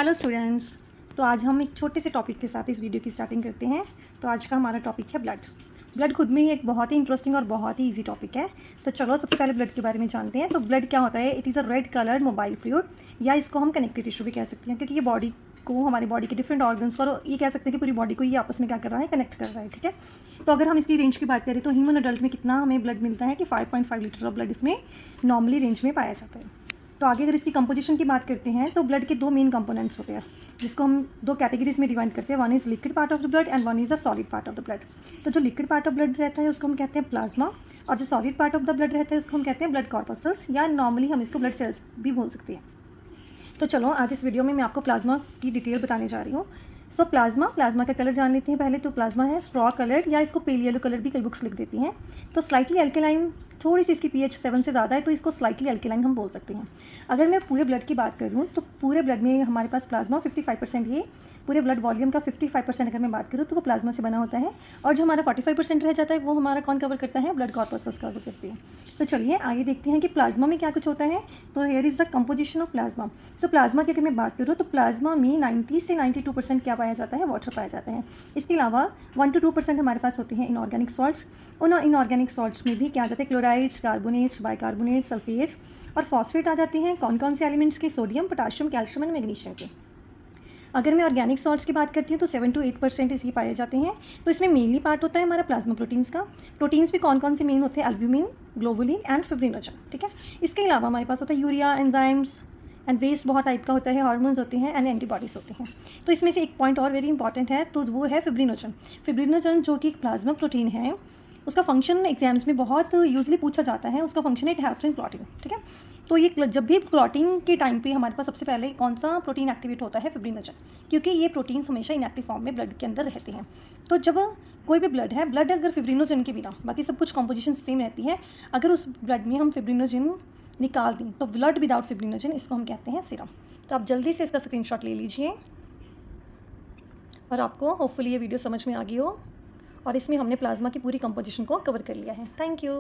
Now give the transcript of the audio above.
Hello students. तो आज हम एक छोटे से टॉपिक के साथ इस वीडियो की स्टार्टिंग करते हैं। तो आज का हमारा टॉपिक है ब्लड। ब्लड खुद में ही एक बहुत ही इंटरेस्टिंग और बहुत ही इजी टॉपिक है। तो चलो सबसे पहले ब्लड के बारे में जानते हैं। तो ब्लड क्या होता है? It is a red coloured mobile fluid, या इसको हम कनेक्टिव टिश्यू भी कह सकते हैं, क्योंकि ये बॉडी को, हमारी बॉडी के डिफरेंट ऑर्गन्स को, और ये कह सकते हैं कि पूरी बॉडी को ये आपस में क्या कर रहा है, कनेक्ट कर रहा है। ठीक है। तो अगर हम इसकी रेंज की बात करें तो ह्यूमन अडल्ट में कितना हमें ब्लड मिलता है कि 5.5 लीटर ऑफ ब्लड इसमें नॉर्मली रेंज में पाया जाता है। तो आगे अगर इसकी कंपोजिशन की बात करते हैं तो ब्लड के दो मेन कंपोनेंट्स होते हैं, जिसको हम दो कैटेगरीज में डिवाइड करते हैं। One is liquid part of the blood and one is the solid part of the blood. तो जो लिक्विड पार्ट ऑफ ब्लड रहता है उसको हम कहते हैं प्लाज्मा, और जो solid part of the blood रहता है उसको हम कहते हैं ब्लड कॉर्पसल्स, या नॉर्मली हम इसको ब्लड सेल्स भी बोल सकते हैं। तो चलो आज इस वीडियो में मैं आपको प्लाज्मा की डिटेल बताने जा रही हूँ। सो प्लाज्मा का कलर जान लेते हैं पहले। तो प्लाज्मा है स्ट्रॉ कलर्ड, या इसको पेल येलो कलर भी कई बुक्स लिख देती हैं। तो स्लाइटली अल्कलाइन, थोड़ी सी इसकी pH 7 से ज़्यादा है, तो इसको स्लाइटली अल्कलाइन हम बोल सकते हैं। अगर मैं पूरे ब्लड की बात करूँ तो पूरे ब्लड में हमारे पास प्लाज्मा 55%, ये पूरे ब्लड वॉल्यूम का 55% अगर मैं बात करूँ तो वो प्लाज्मा से बना होता है। और जो हमारा 45% रह जाता है वो हमारा कौन कवर करता है? ब्लड कॉर्पसल्स कवर करते हैं। तो चलिए आगे देखते हैं कि प्लाज्मा में क्या कुछ होता है। तो here is the composition of plasma. So plasma की अगर मैं बात करूँ तो प्लाज्मा में 90 से 92% क्या पाया जाता है? वाटर पाया जाता है। इसके अलावा 1 to 2% हमारे पास होते हैं इनऑर्गेनिक सॉल्ट्स। उन इनऑर्गेनिक सॉल्ट्स में भी क्या आ जाते हैं? क्लोराइड्स, कार्बोनेट्स, बाइकार्बोनेट्स, सल्फेट और फॉस्फेट आ जाते हैं। कौन कौन से एलिमेंट्स के? Sodium, potassium, calcium and magnesium के। अगर मैं ऑर्गेनिक सॉल्ट्स की बात करती हूँ तो 7 to 8% इसके पाए जाते हैं। तो इसमें मेनली पार्ट होता है हमारा प्लाज्मा प्रोटीन्स का। प्रोटीन्स भी कौन कौन से मेन होते हैं? Albumin, globulin and fibrinogen. ठीक है। इसके अलावा हमारे पास होता है यूरिया, एंजाइम्स एंड वेस्ट बहुत टाइप का होता है, हार्मोन्स होते हैं एंड एंटीबॉडीज़ होते हैं। तो इसमें से एक पॉइंट और वेरी इंपॉर्टेंट है, तो वो है फिब्रिनोजन। फिब्रिनोजन जो कि एक प्लाज्मा प्रोटीन है, उसका फंक्शन एग्जाम्स में बहुत यूजली पूछा जाता है। उसका फंक्शन है इट हेल्प्स इन क्लॉटिंग। ठीक है। तो ये जब भी क्लॉटिंग के टाइम पे हमारे पास सबसे पहले कौन सा प्रोटीन एक्टिवेट होता है? फिब्रिनोजन, क्योंकि ये प्रोटीन्स हमेशा इनएक्टिव फॉर्म में ब्लड के अंदर रहते हैं। तो जब कोई भी ब्लड है, ब्लड अगर फिब्रिनोजन के बिना, बाकी सब कुछ कॉम्पोजिशन सेम रहती है, अगर उस ब्लड में हम फिब्रिनोजन निकाल दें तो ब्लड विदाउट फिब्रिनोजन, इसको हम कहते हैं सीरम। तो आप जल्दी से इसका स्क्रीनशॉट ले लीजिए, और आपको होपफुली ये वीडियो समझ में आ गई हो, और इसमें हमने प्लाज्मा की पूरी कंपोजिशन को कवर कर लिया है। Thank you.